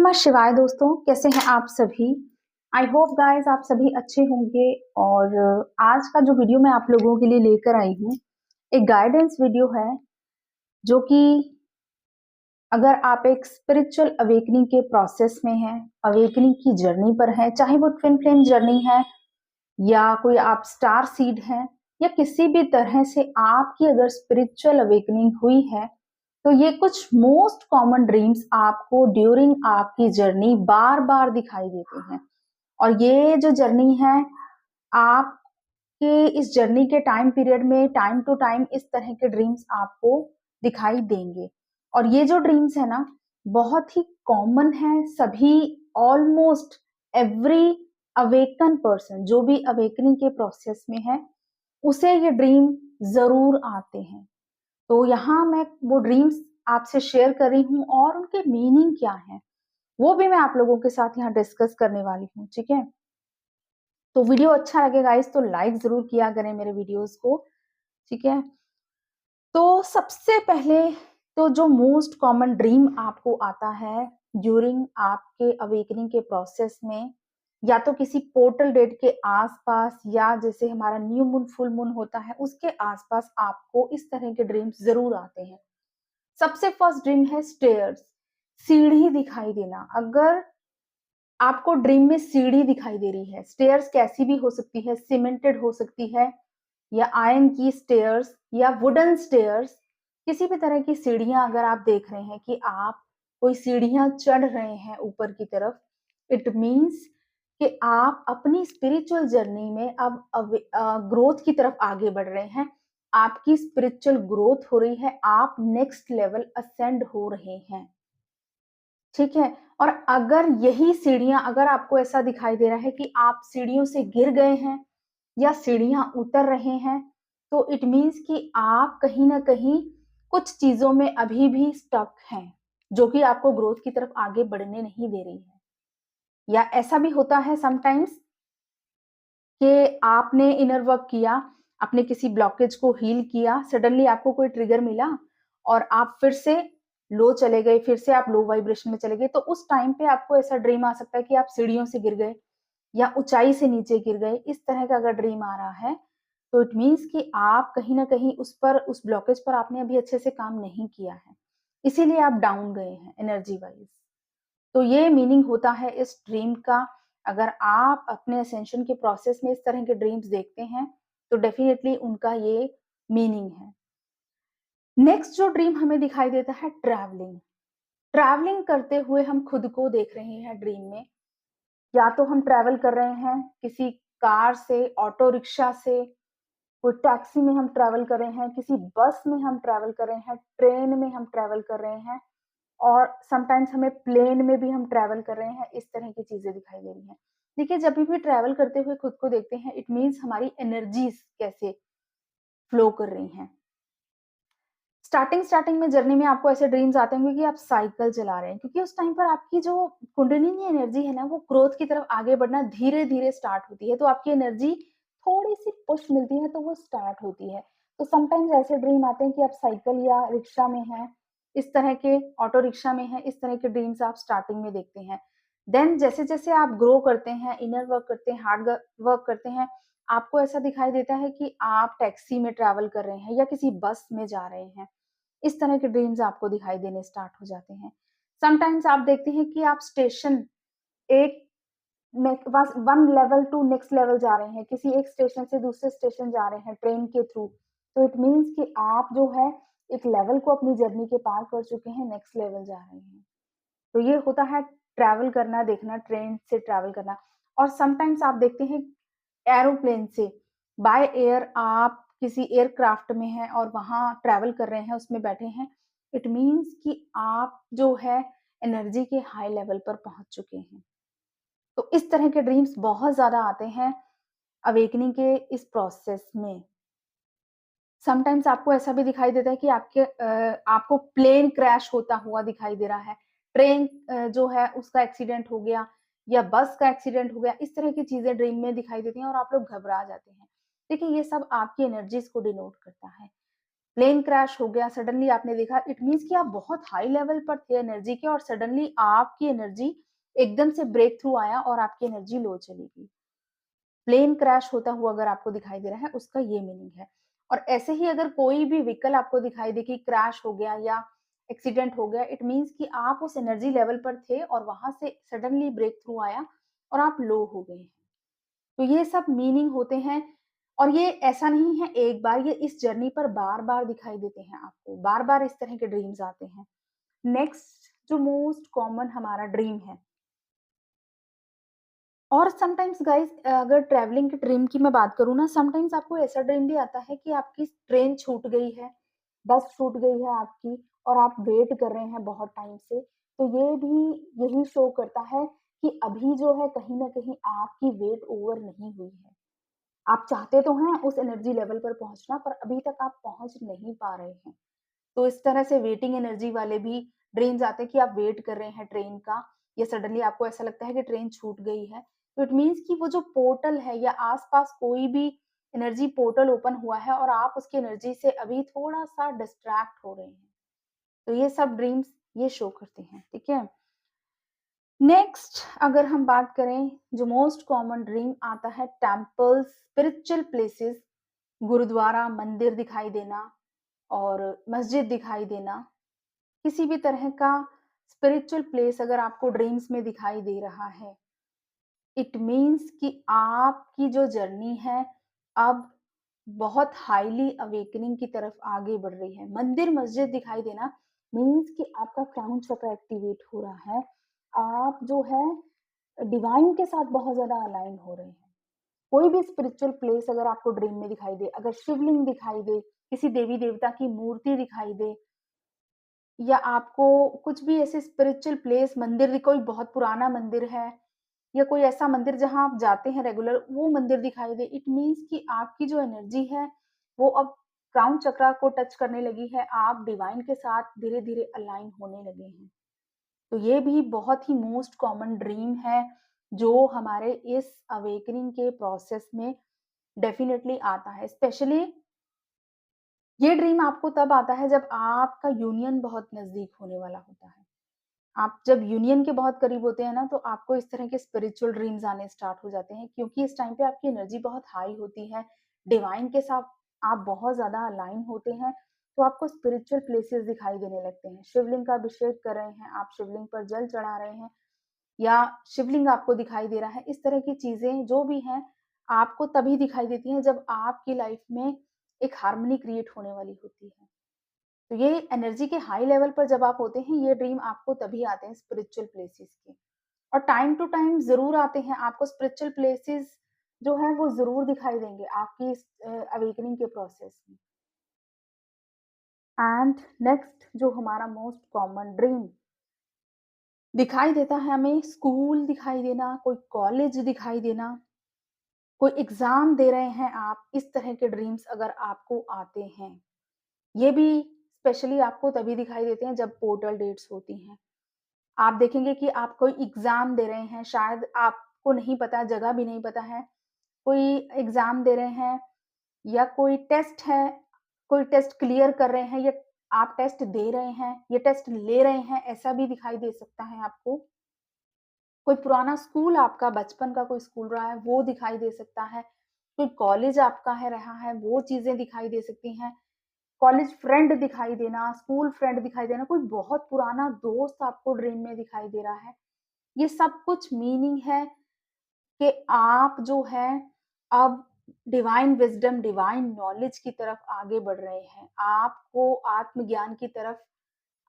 नमः शिवाय दोस्तों, कैसे हैं आप सभी। आई होप गाइस आप सभी अच्छे होंगे। और आज का जो वीडियो मैं आप लोगों के लिए लेकर आई हूँ एक गाइडेंस वीडियो है, जो कि अगर आप एक स्पिरिचुअल अवेकनिंग के प्रोसेस में हैं, अवेकनिंग की जर्नी पर हैं, चाहे वो ट्विन फ्लेम जर्नी है या कोई आप स्टार सीड हैं या किसी भी तरह से आपकी अगर स्पिरिचुअल अवेकनिंग हुई है, तो ये कुछ मोस्ट कॉमन ड्रीम्स आपको ड्यूरिंग आपकी जर्नी बार बार दिखाई देते हैं। और ये जो जर्नी है, आपके इस जर्नी के टाइम पीरियड में टाइम टू टाइम इस तरह के ड्रीम्स आपको दिखाई देंगे। और ये जो ड्रीम्स है ना, बहुत ही कॉमन है। सभी, ऑलमोस्ट एवरी अवेकन पर्सन जो भी अवेकनिंग के प्रोसेस में है, उसे ये ड्रीम जरूर आते हैं। तो यहाँ मैं वो ड्रीम्स आपसे शेयर कर रही हूँ और उनके मीनिंग क्या है वो भी मैं आप लोगों के साथ यहाँ डिस्कस करने वाली हूँ। ठीक है, तो वीडियो अच्छा लगे गाइस तो लाइक जरूर किया करें मेरे वीडियोस को। ठीक है, तो सबसे पहले तो जो मोस्ट कॉमन ड्रीम आपको आता है ड्यूरिंग आपके अवेकनिंग के प्रोसेस में, या तो किसी पोर्टल डेट के आसपास या जैसे हमारा न्यू मून फुल मून होता है उसके आसपास आपको इस तरह के ड्रीम्स जरूर आते हैं। सबसे फर्स्ट ड्रीम है स्टेयर्स, सीढ़ी दिखाई देना। अगर आपको ड्रीम में सीढ़ी दिखाई दे रही है, स्टेयर्स कैसी भी हो सकती है, सीमेंटेड हो सकती है या आयरन की स्टेयर्स या वुडन स्टेयर्स, किसी भी तरह की सीढ़ियां अगर आप देख रहे हैं कि आप कोई सीढ़ियां चढ़ रहे हैं ऊपर की तरफ, इट मीन्स कि आप अपनी स्पिरिचुअल जर्नी में अब ग्रोथ की तरफ आगे बढ़ रहे हैं। आपकी स्पिरिचुअल ग्रोथ हो रही है, आप नेक्स्ट लेवल असेंड हो रहे हैं। ठीक है, और अगर यही सीढ़ियां, अगर आपको ऐसा दिखाई दे रहा है कि आप सीढ़ियों से गिर गए हैं या सीढ़ियां उतर रहे हैं, तो इट मीन्स कि आप कहीं ना कहीं कुछ चीजों में अभी भी स्टक हैं, जो कि आपको ग्रोथ की तरफ आगे बढ़ने नहीं दे रही है। या ऐसा भी होता है समटाइम्स कि आपने इनर वर्क किया, आपने किसी ब्लॉकेज को हील किया, सडनली आपको कोई ट्रिगर मिला और आप फिर से लो चले गए, फिर से आप लो वाइब्रेशन में चले गए। तो उस टाइम पे आपको ऐसा ड्रीम आ सकता है कि आप सीढ़ियों से गिर गए या ऊंचाई से नीचे गिर गए। इस तरह का अगर ड्रीम आ रहा है तो इट मीन्स कि आप कहीं ना कहीं उस ब्लॉकेज पर आपने अभी अच्छे से काम नहीं किया है, इसीलिए आप डाउन गए हैं एनर्जी वाइज। तो ये मीनिंग होता है इस ड्रीम का। अगर आप अपने असेंशन के प्रोसेस में इस तरह के ड्रीम्स देखते हैं तो डेफिनेटली उनका ये मीनिंग है। नेक्स्ट जो ड्रीम हमें दिखाई देता है, ट्रैवलिंग। ट्रैवलिंग करते हुए हम खुद को देख रहे हैं ड्रीम में। या तो हम ट्रैवल कर रहे हैं किसी कार से, ऑटो रिक्शा से, कोई टैक्सी में हम ट्रैवल कर रहे हैं, किसी बस में हम ट्रैवल कर रहे हैं, ट्रेन में हम ट्रैवल कर रहे हैं, और समटाइम्स हमें प्लेन में भी हम ट्रैवल कर रहे हैं। इस तरह की चीजें दिखाई दे रही हैं। देखिए, जब भी ट्रैवल करते हुए खुद को देखते हैं, इट मीन्स हमारी एनर्जीज कैसे फ्लो कर रही हैं। स्टार्टिंग में जर्नी में आपको ऐसे ड्रीम्स आते होंगे कि आप साइकिल चला रहे हैं, क्योंकि उस टाइम पर आपकी जो कुंडलिनी एनर्जी है ना, वो ग्रोथ की तरफ आगे बढ़ना धीरे धीरे स्टार्ट होती है। तो आपकी एनर्जी थोड़ी सी पुश मिलती है तो वो स्टार्ट होती है। तो समटाइम्स ऐसे ड्रीम आते हैं कि आप साइकिल या रिक्शा में हैं, इस तरह के ऑटो रिक्शा में हैं। इस तरह के ड्रीम्स आप स्टार्टिंग में देखते हैं। देन जैसे जैसे आप ग्रो करते हैं, इनर वर्क करते हैं, हार्ड वर्क करते हैं, आपको ऐसा दिखाई देता है कि आप टैक्सी में ट्रैवल कर रहे हैं या किसी बस में जा रहे हैं। इस तरह के ड्रीम्स आपको दिखाई देने स्टार्ट हो जाते हैं। समटाइम्स आप देखते हैं कि आप स्टेशन एक one level to next level जा रहे हैं, किसी एक स्टेशन से दूसरे स्टेशन जा रहे हैं ट्रेन के थ्रू। तो इट मीन्स कि आप जो है एक लेवल को अपनी जर्नी के पार कर चुके हैं, नेक्स्ट लेवल जा रहे हैं। तो ये होता है ट्रैवल करना, देखना, ट्रेन से ट्रैवल करना। और समटाइम्स आप देखते हैं एरोप्लेन से, बाय एयर आप किसी एयरक्राफ्ट में हैं और वहां ट्रैवल कर रहे हैं, उसमें बैठे हैं। इट मीन्स कि आप जो है एनर्जी के हाई लेवल पर पहुंच चुके हैं। तो इस तरह के ड्रीम्स बहुत ज्यादा आते हैं अवेकनिंग के इस प्रोसेस में। समटाइम्स आपको ऐसा भी दिखाई देता है कि आपको प्लेन क्रैश होता हुआ दिखाई दे रहा है, ट्रेन जो है उसका एक्सीडेंट हो गया या बस का एक्सीडेंट हो गया। इस तरह की चीजें ड्रीम में दिखाई देती हैं और आप लोग घबरा जाते हैं। देखिए, ये सब आपकी एनर्जीज को डिनोट करता है। प्लेन क्रैश हो गया, सडनली आपने देखा, इट मीन्स कि आप बहुत हाई लेवल पर थे एनर्जी के और सडनली आपकी एनर्जी एकदम से ब्रेक थ्रू आया और आपकी एनर्जी लो चली गई। प्लेन क्रैश होता हुआ अगर आपको दिखाई दे रहा है, उसका ये मीनिंग है। और ऐसे ही अगर कोई भी व्हीकल आपको दिखाई दे कि क्रैश हो गया या एक्सीडेंट हो गया, इट मीन्स कि आप उस एनर्जी लेवल पर थे और वहां से सडनली ब्रेक थ्रू आया और आप लो हो गए हैं। तो ये सब मीनिंग होते हैं और ये ऐसा नहीं है एक बार, ये इस जर्नी पर बार-बार दिखाई देते हैं आपको, बार-बार इस तरह के ड्रीम्स आते हैं। नेक्स्ट जो मोस्ट कॉमन हमारा ड्रीम है और समटाइम्स गाइस अगर ट्रैवलिंग के ड्रीम की मैं बात करूँ ना, समटाइम्स आपको ऐसा ड्रीम भी आता है कि आपकी ट्रेन छूट गई है, बस छूट गई है आपकी और आप वेट कर रहे हैं बहुत टाइम से। तो ये भी यही शो करता है कि अभी जो है कहीं न कहीं आपकी वेट ओवर नहीं हुई है। आप चाहते तो हैं उस एनर्जी लेवल पर पहुँचना, पर अभी तक आप पहुँच नहीं पा रहे हैं। तो इस तरह से वेटिंग एनर्जी वाले भी ड्रीम्स आते हैं कि आप वेट कर रहे हैं ट्रेन का या सडनली आपको ऐसा लगता है कि ट्रेन छूट गई है। तो इट मीन्स कि वो जो पोर्टल है या आस-पास कोई भी एनर्जी पोर्टल ओपन हुआ है और आप उसकी एनर्जी से अभी थोड़ा-सा डिस्ट्रैक्ट हो रहे हैं। तो ये सब ड्रीम्स ये शो करते हैं, ठीक है? नेक्स्ट अगर हम बात करें जो मोस्ट कॉमन ड्रीम आता है टेम्पल्स, स्पिरिचुअल प्लेसेस, गुरुद्वारा, मंदिर दिखाई देना और मस्जिद दिखाई देना। किसी भी तरह का स्पिरिचुअल प्लेस अगर आपको ड्रीम्स में दिखाई दे रहा है, इट मीन्स कि आपकी जो जर्नी है अब बहुत हाईली अवेकनिंग की तरफ आगे बढ़ रही है। मंदिर, मस्जिद दिखाई देना मीन्स कि आपका क्राउन चक्र एक्टिवेट हो रहा है। आप जो है डिवाइन के साथ बहुत ज़्यादा अलाइन हो रहे हैं। कोई भी स्पिरिचुअल प्लेस अगर आपको ड्रीम में दिखाई दे, अगर शिवलिंग दिखाई दे, किसी देवी-देवता की मूर्ति दिखाई दे या आपको कुछ भी ऐसे स्पिरिचुअल प्लेस मंदिर कोई बहुत पुराना मंदिर है या कोई ऐसा मंदिर जहाँ आप जाते हैं रेगुलर, वो मंदिर दिखाई दे, इट मीन्स कि आपकी जो एनर्जी है, वो अब क्राउन चक्रा को टच करने लगी है, आप डिवाइन के साथ धीरे-धीरे अलाइन होने लगे हैं। तो ये भी बहुत ही मोस्ट कॉमन ड्रीम है, जो हमारे इस अवेकनिंग के प्रोसेस में डेफिनिटली आता है। स्पेशली ये ड्रीम आपको तब आता है जब आपका यूनियन बहुत नज़दीक होने वाला होता है। आप जब यूनियन के बहुत करीब होते हैं ना, तो आपको इस तरह के स्पिरिचुअल ड्रीम्स आने स्टार्ट हो जाते हैं क्योंकि इस टाइम पे आपकी एनर्जी बहुत हाई होती है, डिवाइन के साथ आप बहुत ज़्यादा अलाइन होते हैं, तो आपको स्पिरिचुअल प्लेसेस दिखाई देने लगते हैं। शिवलिंग का अभिषेक कर रहे हैं, आप शिवलिंग पर जल चढ़ा रहे हैं या शिवलिंग आपको दिखाई दे रहा है, इस तरह की चीज़ें जो भी हैं, आपको तभी दिखाई देती हैं जब आपकी लाइफ में एक हार्मनी क्रिएट होने वाली होती है। तो ये एनर्जी के हाई लेवल पर जब आप होते हैं, ये ड्रीम आपको तभी आते हैं स्पिरिचुअल प्लेसेस के और टाइम टू टाइम ज़रूर आते हैं, आपको स्पिरिचुअल प्लेसेस जो हैं वो ज़रूर दिखाई देंगे आपकी इस अवेकनिंग के प्रोसेस में। एंड नेक्स्ट जो हमारा मोस्ट कॉमन ड्रीम दिखाई देता है हमें स्कूल दिखाई देना, कोई कॉलेज दिखाई देना, कोई एग्ज़ाम दे रहे हैं आप, इस तरह के ड्रीम्स अगर आपको आते हैं, ये भी स्पेशली आपको तभी दिखाई देते हैं जब पोर्टल डेट्स होती हैं। आप देखेंगे कि आप कोई एग्ज़ाम दे रहे हैं, शायद आपको नहीं पता, जगह भी नहीं पता है, कोई एग्ज़ाम दे रहे हैं या कोई टेस्ट है, कोई टेस्ट क्लियर कर रहे हैं या आप टेस्ट दे रहे हैं, या टेस्ट ले रहे हैं, ऐसा भी दिखाई दे सकता है आपको। कोई पुराना स्कूल आपका बचपन का कोई स्कूल रहा है, वो दिखाई दे सकता है। कोई कॉलेज आपका है रहा है, वो चीज़ें दिखाई दे सकती हैं। कॉलेज फ्रेंड दिखाई देना, स्कूल फ्रेंड दिखाई देना, कोई बहुत पुराना दोस्त आपको ड्रीम में दिखाई दे रहा है। ये सब कुछ मीनिंग है कि आप जो है अब डिवाइन विज़डम, डिवाइन नॉलेज की तरफ आगे बढ़ रहे हैं। आपको आत्मज्ञान की तरफ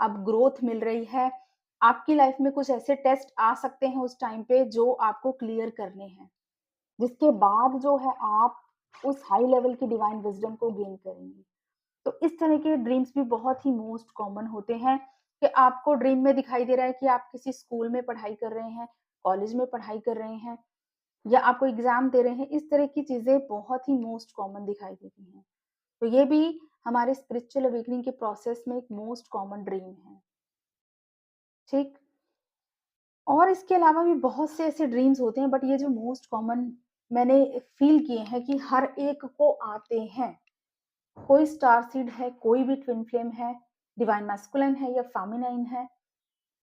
अब ग्रोथ मिल रही है। आपकी लाइफ में कुछ ऐसे टेस्ट आ सकते हैं उस टाइम पे जो आपको क्लियर करने हैं, जिसके बाद जो है आप उस हाई लेवल की डिवाइन विज़डम को गेन करेंगे। तो इस तरह के ड्रीम्स भी बहुत ही मोस्ट कॉमन होते हैं कि आपको ड्रीम में दिखाई दे रहा है कि आप किसी स्कूल में पढ़ाई कर रहे हैं, कॉलेज में पढ़ाई कर रहे हैं या आप कोई एग्ज़ाम दे रहे हैं, इस तरह की चीज़ें बहुत ही मोस्ट कॉमन दिखाई देती हैं। तो ये भी हमारे स्पिरिचुअल अवेकनिंग के प्रोसेस में एक मोस्ट कॉमन ड्रीम है, ठीक? और इसके अलावा भी बहुत से ऐसे ड्रीम्स होते हैं बट ये जो मोस्ट कॉमन मैंने फ़ील किए हैं कि हर एक को आते हैं। कोई स्टार सीड है, कोई भी ट्विन फ्लेम है, डिवाइन मैस्कुलिन है या फेमिनाइन है,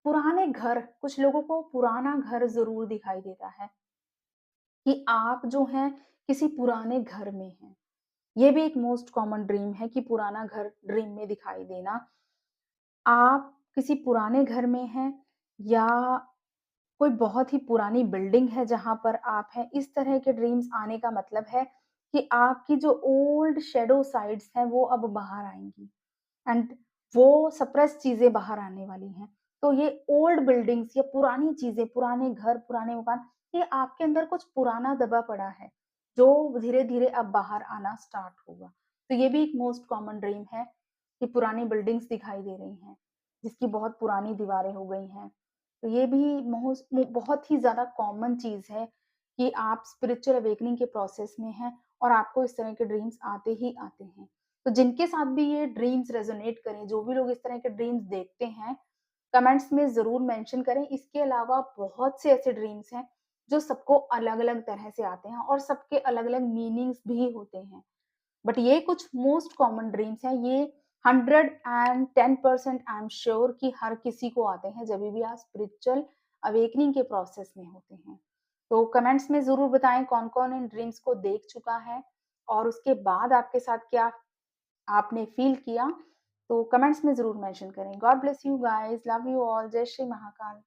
पुराने घर, कुछ लोगों को पुराना घर ज़रूर दिखाई देता है कि आप जो हैं किसी पुराने घर में हैं। ये भी एक मोस्ट कॉमन ड्रीम है कि पुराना घर ड्रीम में दिखाई देना। आप किसी पुराने घर में हैं या कोई बहुत ही पुरानी बिल्डिंग है जहाँ पर आप हैं, इस तरह के ड्रीम्स आने का मतलब है कि आपकी जो ओल्ड शैडो साइड्स हैं वो अब बाहर आएँगी एंड वो सप्रेस चीज़ें बाहर आने वाली हैं। तो ये ओल्ड बिल्डिंग्स या पुरानी चीज़ें, पुराने घर, पुराने मकान, ये आपके अंदर कुछ पुराना दबा पड़ा है, जो धीरे-धीरे अब बाहर आना स्टार्ट होगा। तो ये भी एक मोस्ट कॉमन ड्रीम है कि पुरानी बिल्डिंग्स दिखाई दे रही हैं, जिसकी बहुत पुरानी दीवारें हो गई हैं। तो ये भी बहुत ही ज़्यादा कॉमन चीज़ है कि आप स्पिरिचुअल अवेकनिंग के प्रोसेस में हैं और आपको इस तरह के ड्रीम्स आते ही आते हैं। तो जिनके साथ भी ये ड्रीम्स रेज़ोनेट करें, जो भी लोग इस तरह के ड्रीम्स देखते हैं, कमेंट्स में ज़रूर मेंशन करें। इसके अलावा बहुत से ऐसे ड्रीम्स हैं, जो सबको अलग-अलग तरह से आते हैं और सबके अलग-अलग मीनिंग्स भी होते हैं। बट ये कुछ मोस्ट कॉमन ड्रीम्स हैं, ये 110% आई एम श्योर कि हर किसी को आते हैं जभी भी आप स्पिरिचुअल अवेकनिंग के प्रोसेस में होते हैं। तो कमेंट्स में ज़रूर बताएँ कौन-कौन इन ड्रीम्स को देख चुका है और उसके बाद आपके साथ क्या आपने फ़ील किया, तो कमेंट्स में ज़रूर मेंशन करें। God bless you guys, love you all, जय श्री महाकाल।